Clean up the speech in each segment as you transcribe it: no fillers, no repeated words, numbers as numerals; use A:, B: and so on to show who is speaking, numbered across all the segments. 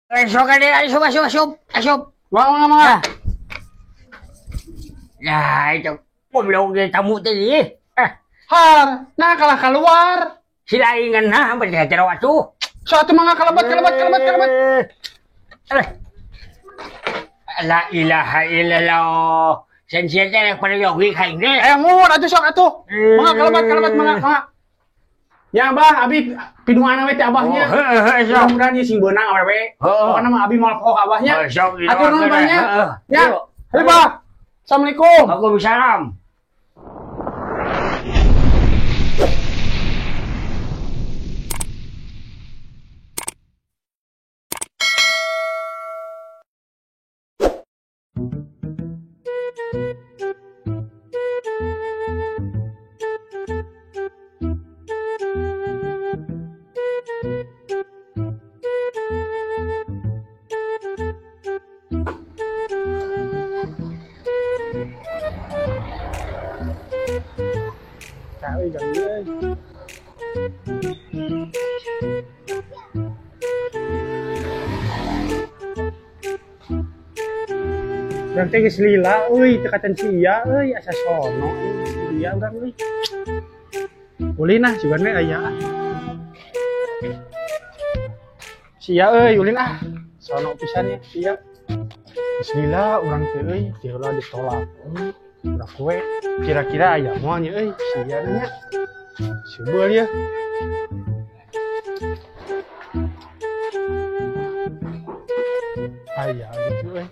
A: Sok ada, asup.
B: Wah, mah.
A: Ya, itu goblok ge tamu tadi.
B: Har, nah kalah keluar.
A: Silaingan nah hampir dihajar waktu.
B: Suatu mangga kelebat.
A: La ilaha illallah. Sensian teh pada yogi kain deh.
B: Ngur atuh sok atuh. Mangga kelebat mangga. Ya Abah, abi pinuana we teh abahnya. Mudah-mudahan ieu sing beunang awewe. Pokona mah abi moal pok abahnya. Atur nuhun abahnya. Ya. Heuh Bah. Assalamualaikum.
A: Waalaikumsalam.
B: Cari ganti euy. Urang teh geus lila euy, teu katen sia euy, asa sono sia urang euy. Ulin ah sigan we aya. Sia euy, ulin ah. Sono pisan ya, sia. Geus lila urang teh euy, teu heula ditolak. Udah kue kira-kira aya moal nya euy, sia nya. Sebeul ya. Aya gitu euy.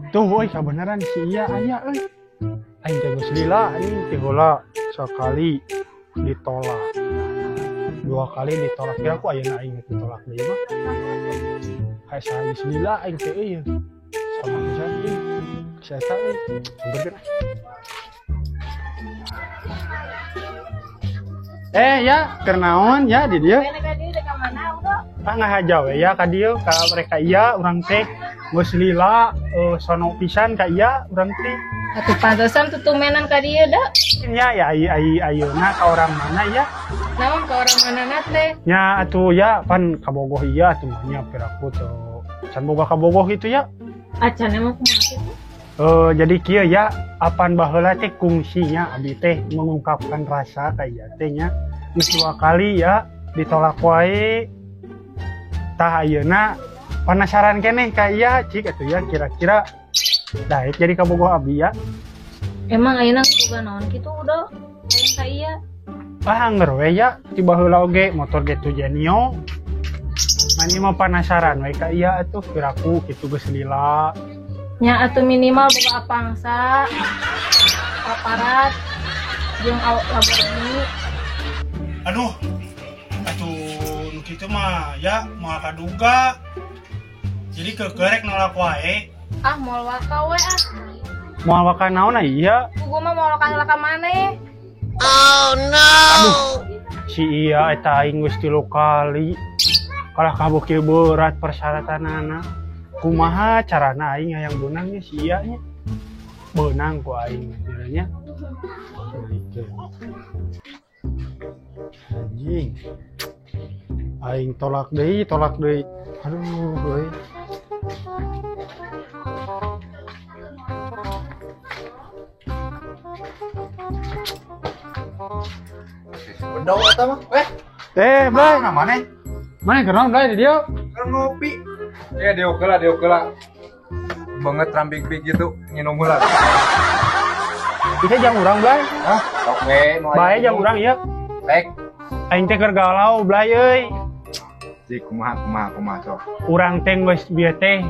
B: Tuh euy kabeneran si iya aya euy. Aing teh geus lila anjing teh heula sakali ditolak. 2 kali ditolak kira ku ayeuna aing ditolak deui mah. Hae saha geus lila aing teh euy. Sama pisan euy. Saeta euy. Bener. Ya, keur naon ya di dieu? Ngahaja we ya ka dieu ka mereka iya urang teh geus lila sono pisan ka iya urang teh.
C: Atuh pantesan tutumenan ka dieu da.
B: Nya ya ayeuna ka urang mana ya?
C: Naon ka urang manana teh?
B: Nya atuh ya pan kabogoh iya atuh nya piraku teh can boga kabogoh itu ya.
C: Acan emang kumaha kitu?
B: Jadi kieu ya apan baheula teh kungsinya abi teh mengungkapkan rasa ka ieu teh nya. Geus 2 kali ya ditolak wae. Tah ayeuna penasaran keneh ka iya cik atuh ya kira-kira daek jadi kabogoh abi ya.
C: Emang ayeuna boga naon kitu udah hayang ka ieu?
B: Anger we ya tiba heula oge motor gitu Genio. Mani mah penasaran we ka iya atuh piraku kitu geus lila.
C: Nya atuh minimal boga apangsa, aparat, jeung Lamborghini.
B: Aduh, atuh nu kitu mah ya moal kaduga. Jadi kekerek nolak wae.
C: Ah moal waka we ah.
B: Moal waka naon iya?
C: Gua mah moal waka maneh.
A: Oh no.
B: Aduh, si iya eta aing geus 3 kali. Kalah kabukil berat persyaratanana. Kumaha carana aing hayang beunangnya si iya nya. Beunang ku aing nya. Anjing. Aing tolak deui. Aduh, euy.
D: Bedau eta mah.
B: Blay.
D: Mana?
B: Mana keur Blay di dieu?
D: Keur ngopi. Diokeula. Banget rambing-bing gitu nginum heula.
B: Kita jang urang Blay.
D: Hah? Oke,
B: Bae jang urang ya.
D: Rek.
B: Aing teh keur galau Blay euy.
D: Cik kumaha sok.
B: Urang teh geus bieu teh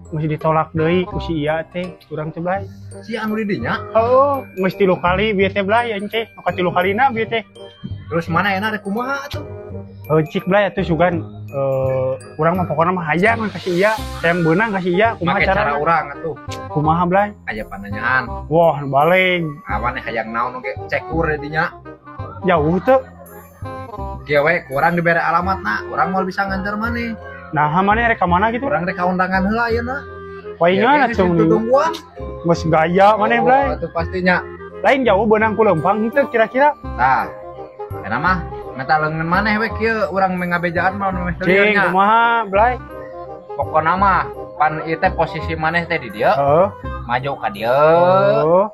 B: geus ditolak deui ku si iya teh urang teh Blay.
D: Si anu di dinya.
B: Heuh, geus 3 kali bieu teh Blay ence. Nu ka 3 kalina bieu teh.
D: Terus mana enak rek kumaha atuh?
B: Cik Blay atuh sugan urang mah pokona mah hayang ka si iya, hayang beunang ka si iya kumaha
D: Make cara
B: carana?
D: urang atuh.
B: Kumaha Blay?
D: Aya pananyaan.
B: Wah, baling.
D: Awan hayang naon oge cekur di dinya.
B: Jauh teu.
D: Kieu we kurang dibere alamat na, urang mau bisa nganter maneh.
B: Nah, mana rek ka mana gitu?
D: Urang rek ka undangan heula ayeuna.
B: Paingan atuh nih.
D: Tungguan.
B: Geus gaya mana Blay?
D: Itu pastinya.
B: Lain jauh benang ku lempang itu kira-kira.
D: Tah. Eta mah ngata leungeun maneh we kieu urang mengabejaan mah nu
B: Cing, kumaha Blay?
D: Pokona mah pan ieu teh posisi maneh teh di dieu.
B: Heeh.
D: Maju ka dieu.
B: Oh.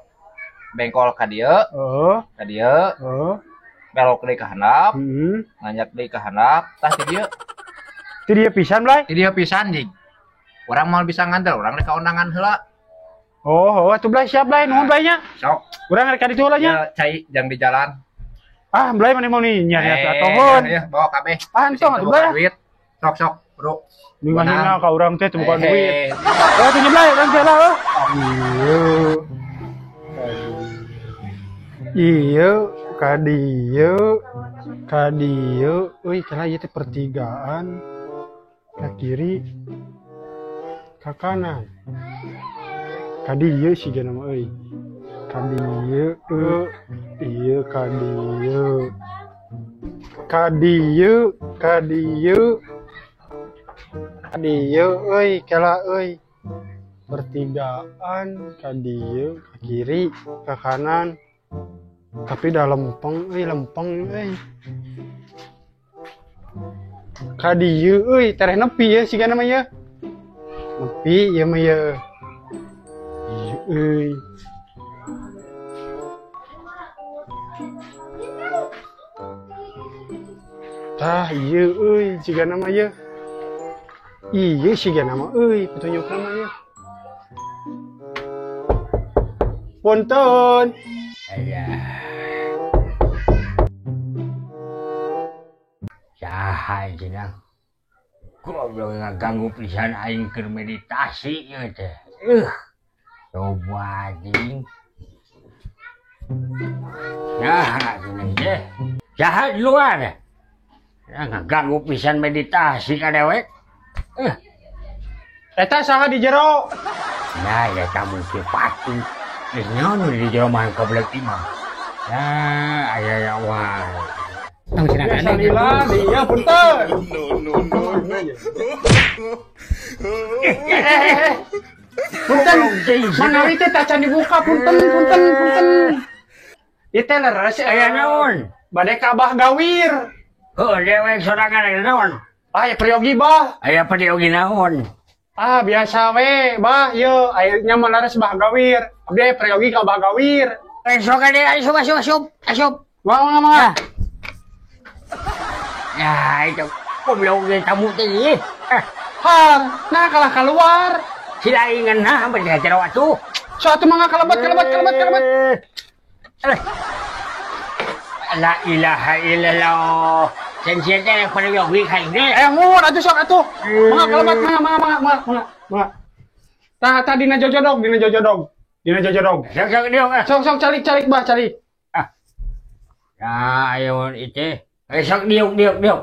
D: Bengkol ka dieu.
B: Oh.
D: Ka dieu.
B: Oh.
D: Belok deui ka handap.
B: Heeh.
D: Nganjak deui ka handap. Tah di dieu.
B: Ti dia pisan Blay?
D: Di dieu pisan jing. Urang mau bisa nganter, urang rek ka undangan heula.
B: Oh, atuh Blay siap Blay, nuhun Blaynya.
D: Sok.
B: Urang rek ka ditu heula nya.
D: Ya cai jang di jalan.
B: Ah, Blay mana mau nih nyari atuh.
D: Ya, bawa kabeh.
B: Ah, entong atuh Blay.
D: Duit. Sok, Bro.
B: Ninggalina ka urang teh teu bukan duit.
D: Eh,
B: Oh, tuh Blay, urang teh lah. Iya, kadieu, euy kana ieu teh pertigaan. Ka kiri, ka kanan. Kadieu sih gana mah euy. Kadieu, ieu kadieu. Kadieu, euy, kela euy. Pertigaan, kadieu, ka kiri, ka kanan. Tapi dah lempeng euy. Kadieu euy, tereh nepi ya siga nama ya. Nepi ya mah ya. Ieu euy. Tah ieu euy siga nama ya. Ieu siga nama euy petunjuk nama ya. Punten.
A: Saha cenah. Goblok ngaganggu pisan aing keur meditasi ieu teh. Coba anjing. Saha cenah teh. Saha di luar. Ngaganggu pisan meditasi ka dewek.
B: Eta saha di jero?
A: Nah, ya kamu ke pati. Geus nyaon di jero mah goblok imah. Nah, aya wah.
C: Tahu silakan.
B: Salila dia punten. Punten. Manawi teh tacan dibuka punten. Ieu teh leres
A: Aya naon?
B: bade ka Abah Gawir.
A: Heuh, dewek sorangan aya naon?
B: Ah, ya periogi Bah.
A: Aya padiogi naon?
B: Ah, biasa we, Bah. Ieu ayeuna mah leres Abah Gawir. Abdi aya periogi ka Abah Gawir.
A: Sok ade asup.
B: Mama.
A: Ya, itu goblok ge tamu teh.
B: Hang, nah kalah keluar.
A: Sila ingan nah apa di jero atuh.
B: Suatu mangga kelebat.
A: La ilaha illallah. Sen-sen teh pada yogi kain deh.
B: Mun atuh sok atuh. Mangga kelebat mangga. Tah dina jojodog.
A: Sok diok.
B: Sok calik Bah, calik.
A: Ya, ayo itu. Sok diok.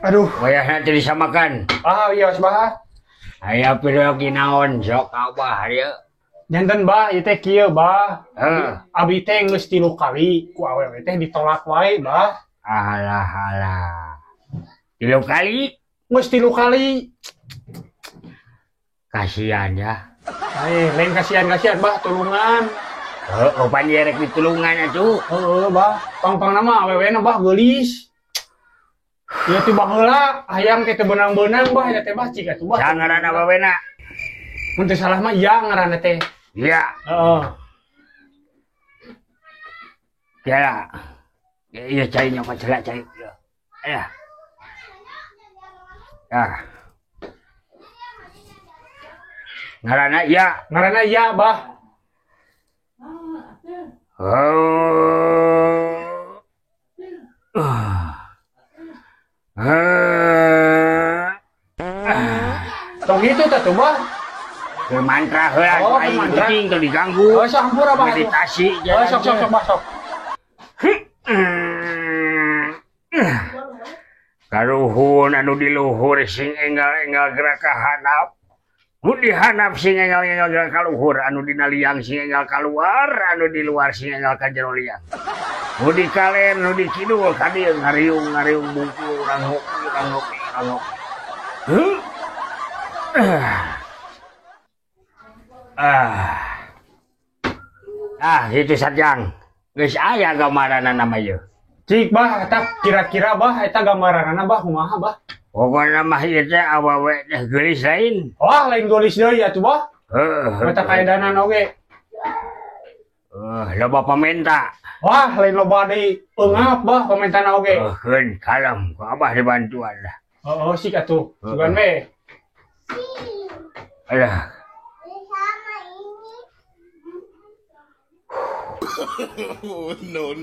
B: Aduh.
A: Wayahna teu disamakan.
B: Ah, iya Bah.
A: Aya pirogi naon sok Abah ieu.
B: Janten Bah, ieu teh kieu Bah.
A: Heeh.
B: Abi teh geus 3 kali ku awewe teh ditolak wae Bah.
A: Alah. 3 kali
B: Geus 3 kali.
A: kasihan ya.
B: Lain kasihan Bah, tulungan.
A: Heeh, panjang rek ditulungan atuh.
B: Heeh Bah, pang nama awewe na Bah geulis. Ieu teh baheula hayang teh benang-benang Bah, eta teh Bah cik atuh Bah.
A: Sangaranna bawena.
B: Mun teu salah mah iya ngaranna teh.
A: Iya.
B: Heeh.
A: Ya. Iya cai nyokot celak cai. Ya. Ngaranna iya.
B: Ngaranna iya Bah. Tong itu tuh Bah.
A: Ke mantra heula
B: Oh,
A: aing
B: mantra.
A: kucing teu diganggu.
B: Oh, sok hampura Bah.
A: Meditasi
B: Oh, sok Bah, sok.
A: Karuhun anu di luhur sing enggal-enggal gerak ka handap. Nu di handap sing enggal-enggal gerak ka luhur, anu dina liang sing enggal keluar, anu di luar sing enggal ka jero liang. Nu di kalen, nu di kidul, kadieu ngariung bungkul, urang ngopi. Gitu Sarjang. Geus aya gambaranna nama ieu.
B: Cik bah, eta kira-kira bah, eta gambaranana bah, kumaha bah?
A: Pokona mah ieu teh awewe teh geulis lain.
B: Wah, lain geulis deui atuh bah. Eta kaedanan oge.
A: Loba pamenta.
B: Wah, lain loba deui eungap bah pamentana oge.
A: Keun kalem, ku abah dibantuan lah.
B: Oh, sik atuh. Sugan we.
A: Alah.
E: No.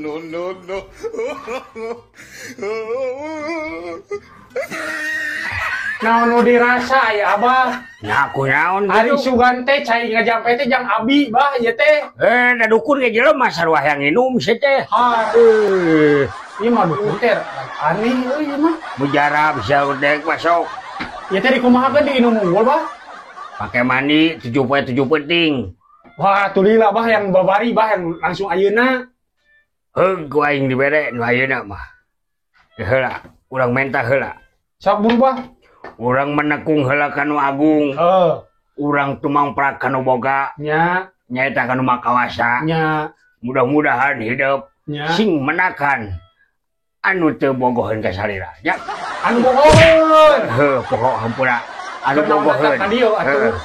B: Naon nu dirasa ya abah?
A: Nya kunaon
B: Ari
A: gitu.
B: sugan teh cai ngajampe teh jang abi bah ieu teh.
A: Da dukun ge jelema sarua yang nginum sia teh.
B: Ieu mah dukun teh aneh euy ieu mah.
A: Mujarab bisa udek masuk.
B: Ieu teh dikumahakeun di inum unggul bah.
A: Pakai mandi 7 penting.
B: Wah, tulila bah yang babari bah yang langsung ayeuna.
A: Ku aing dibere nu ayeuna mah. Heula, urang menta heula.
B: Sok buru bah.
A: Urang menekung heula kanu agung. Urang tumangprak kanu boga.
B: Nya,
A: Nyaeta kanu makawasa.
B: nya,
A: Mudah-mudahan hidup
B: nya.
A: sing menakan anu teu bogoheun ka salira. Ya.
B: Anu bogoheun.
A: Pokok hampura anu
B: Kenaon
A: bogoheun.
B: eta ka dieu atuh.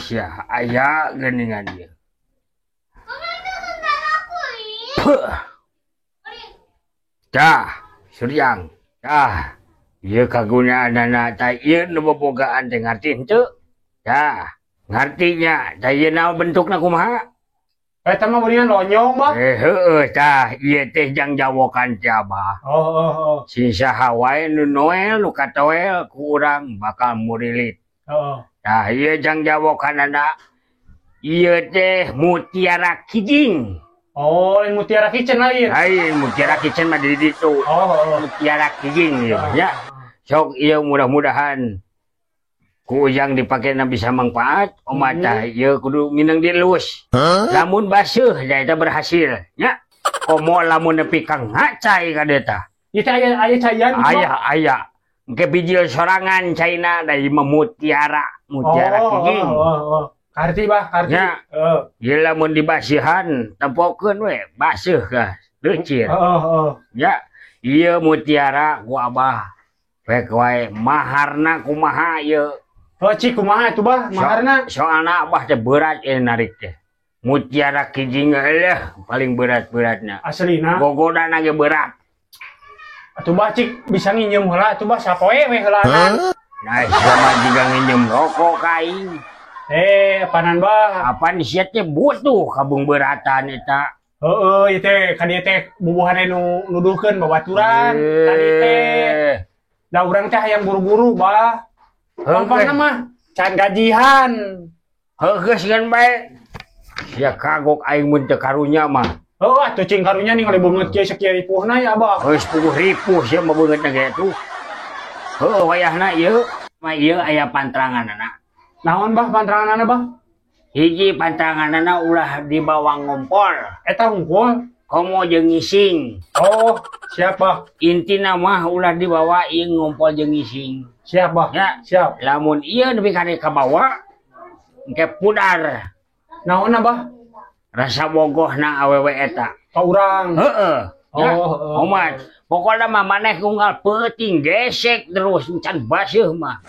A: Sia aya geuningan ieu. Suryang. Ieu kagunaanna tah ieu nu bobogaan teh ngarti henteu? Ngartinya tah ieu naon bentukna kumaha?
B: Eta mah meureun lonyong bah.
A: Heueuh ieu teh jang jawokan teh Abah.
B: Oh.
A: Si saha wae nu noel nu katoel ku urang bakal murilit. Tah ieu jang jawokanana ieu teh mutiara kijing.
B: Oh, lain mutiara kitchen lain.
A: Lain mutiara kitchen mah di ditu. Mutiara kijing ieu ya. Sok ieu mudah-mudahan ku ujang dipake na bisa manfaat. Tah ieu kudu minang dilus. Lamun baseuh da eta berhasil nya. Komo lamun nepi ka ngacai ka dieu tah.
B: Ieu teh aya caian.
A: Aya. Engke bijil sorangan caina dari mutiara kijing.
B: Karti bah, karti.
A: Ya. Ieu lamun dibasihan tempokeun we baseuh ka leucir. Ya. Ieu mutiara ku Abah. Pek wae maharna kumaha ieu?
B: Cik kumaha atuh bah maharna?
A: Soalna Abah teh berat narik teh. Mutiara kijing eueuh paling berat-beratna.
B: Aslina.
A: Gogodana ge berat.
B: Atuh bah cik bisa nginjem heula atuh bah sapoe we heulana.
A: Nah, sama juga nginjem rokok ka aing.
B: Panan bah.
A: Apaan sia teh butuh kabung beratan eta.
B: Ieu teh ka dieu teh bubuhan nu nuduhkeun babaturan tadi teh. Da urang teh hayang buru-buru bah. Gampangna mah can gajihan.
A: Geus kan bae. Sia kagok aing mun teu karunya mah.
B: Atuh cing karunya ningali beungeut kieu sakieu ripuhna ya Abah.
A: Geus puguh ripuh sia mah beungeutna ge atuh. Wayahna ieu mah ieu aya pantranganna.
B: Naon bah pantranganna bah?
A: Hiji pantranganna ulah dibawa ngompol.
B: Eta ngumpul.
A: Komo jeung ngising.
B: Siapa?
A: Intina mah ulah dibawa ieu ngompol jeung ngising.
B: Siap bah.
A: Ya,
B: siap.
A: Lamun ieu nepi ka kabawa engke pudar.
B: Naonna bah?
A: Rasa bogohna awewe eta.
B: Ka urang.
A: Omat. Pokoknya mah maneh unggal peuting gesek terus can baseuh mah.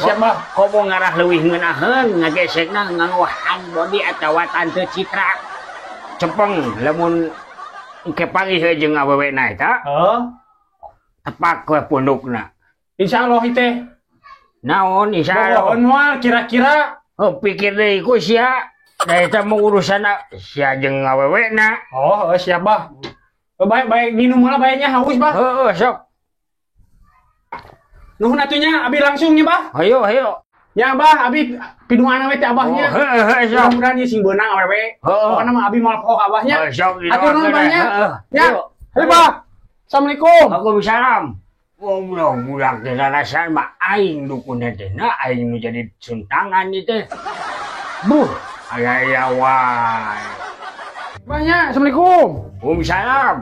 B: Siap bah.
A: Komo ngarah leuwih ngeunaheun ngagesekna ngangwahan bodi atawa tante citra. Cepeng lamun engke panggih jeung awewena eta. Tepak we pundukna.
B: Insyaallah teh.
A: Naon insyaallah?
B: Bogohon moal kira-kira.
A: Pikir deui ku sia. Da eta mah urusanna sia jeung awewena.
B: Siap bah. Baik minum heula bae nya haus bah.
A: Sok.
B: Nuhun atunya abi langsung nya bah.
A: Hayo.
B: Ya bah abi pinuhana we teh abahnya.
A: Sok.
B: Mudah-mudahan ieu sing beunang awewe. Pokona mah abi moal pokok abahnya.
A: Sok.
B: Atur nuhun bah nya. Ya. Hei bah. Assalamualaikum.
A: Waalaikumsalam. Budak dirarasan mah aing dukun teh aing nu jadi suntangan itu. Buh, aya wae.
B: Banyak, assalamualaikum.
A: Waalaikumsalam.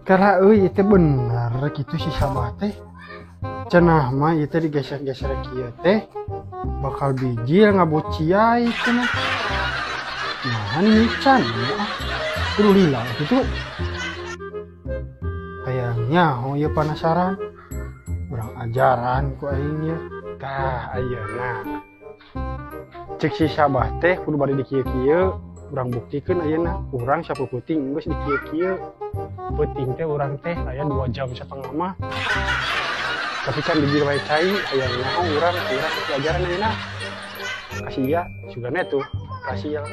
B: Karena itu benar gitu si Sabah teh. Cenah mah itu digeser-geser kieu teh bakal bijil ngabociai cenah. Nah, ini can. Kudu lila gitu. Kayaknya ya penasaran. Urang ajaran ku aing ya. Tah ayeuna. Cek si Sabah teh kudu bari di kieu-kieu. Urang buktikeun ayeuna urang sapuputing geus di kieu-kieu. Penting teh urang teh aya 2 jam setengah mah. Tapi kan bijil wae cai aya nyaho urang pelajaran ayeuna. Kasih ya, sugana tuh. Kasih ya.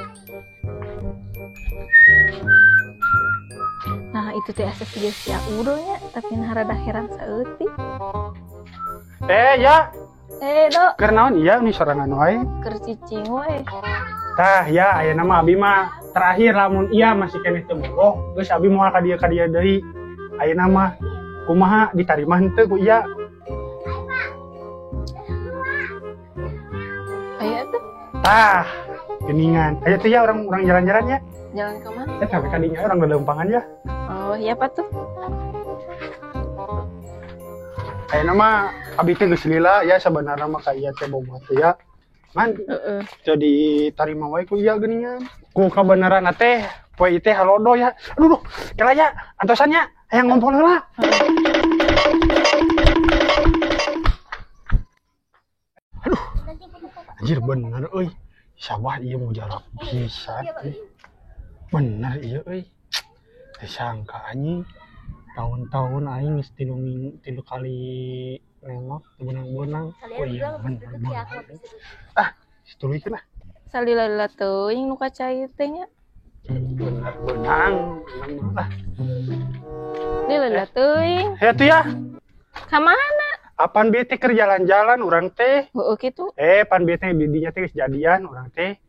C: Nah itu teh asa sia udonya tapi harada heran saeutik.
B: Ya.
C: Dok,
B: Keur naon ieu nih sorangan wae.
C: keur cicing we.
B: Tah ya ayeuna mah abi mah terakhir lamun iya masih keneh teu bogoh geus abi moal ka dieu deui. Ayeuna mah kumaha ditarima henteu ku iya.
C: Aya tuh
B: Tah geuningan. Aya teh ya orang jalan-jalan ya.
C: jalan ke mana?
B: Sampai ka dinya orang leumpang ya.
C: Oh iya apa tuh?
B: Ayeuna mah abi teh geus lila ya sebenarnya mah ka ieu teh boboh teh ya. Man jadi tarima wae ku iya geuningan. Ku kabenaran teh poe teh halodo ya. Aduh, kela ya antosannya hayang ngompol heula. Aduh. Anjir bener euy. Sabah ieu mau jarak pisan. Bener ieu euy. Teu sangka anjing. Tahun-tahun aing geus 3 kali nengok benang-benang. Oh iya bener. Situlikeun ah.
C: Salila-lila teuing nu kacai teh nya.
B: Bener benang. Ah.
C: Lila teuing.
B: Ya tuh ya.
C: Ka mana?
B: Apaan bieu teh keur jalan-jalan urang teh.
C: Heueuh kitu.
B: Pan bieu teh didinya teh geus jadian urang teh.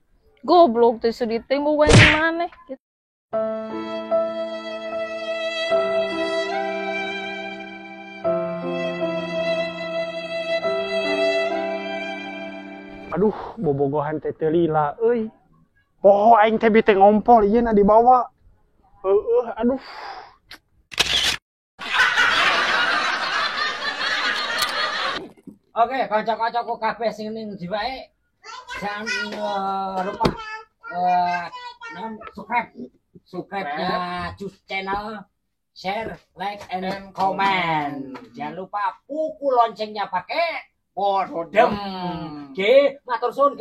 C: Goblok teh sedih teh boga di maneh.
B: Aduh, bobogohan teh teu lila euy. Poho aing teh teh ngompol ieu na dibawa. Aduh.
F: Oke, kocok-kocokku kabeh sing ning jiwae. Jangan lupa subscribe-nya Cus Channel, share, like, and comment. Jangan lupa pukul loncengnya pakai bodem. Oke, matur suwun.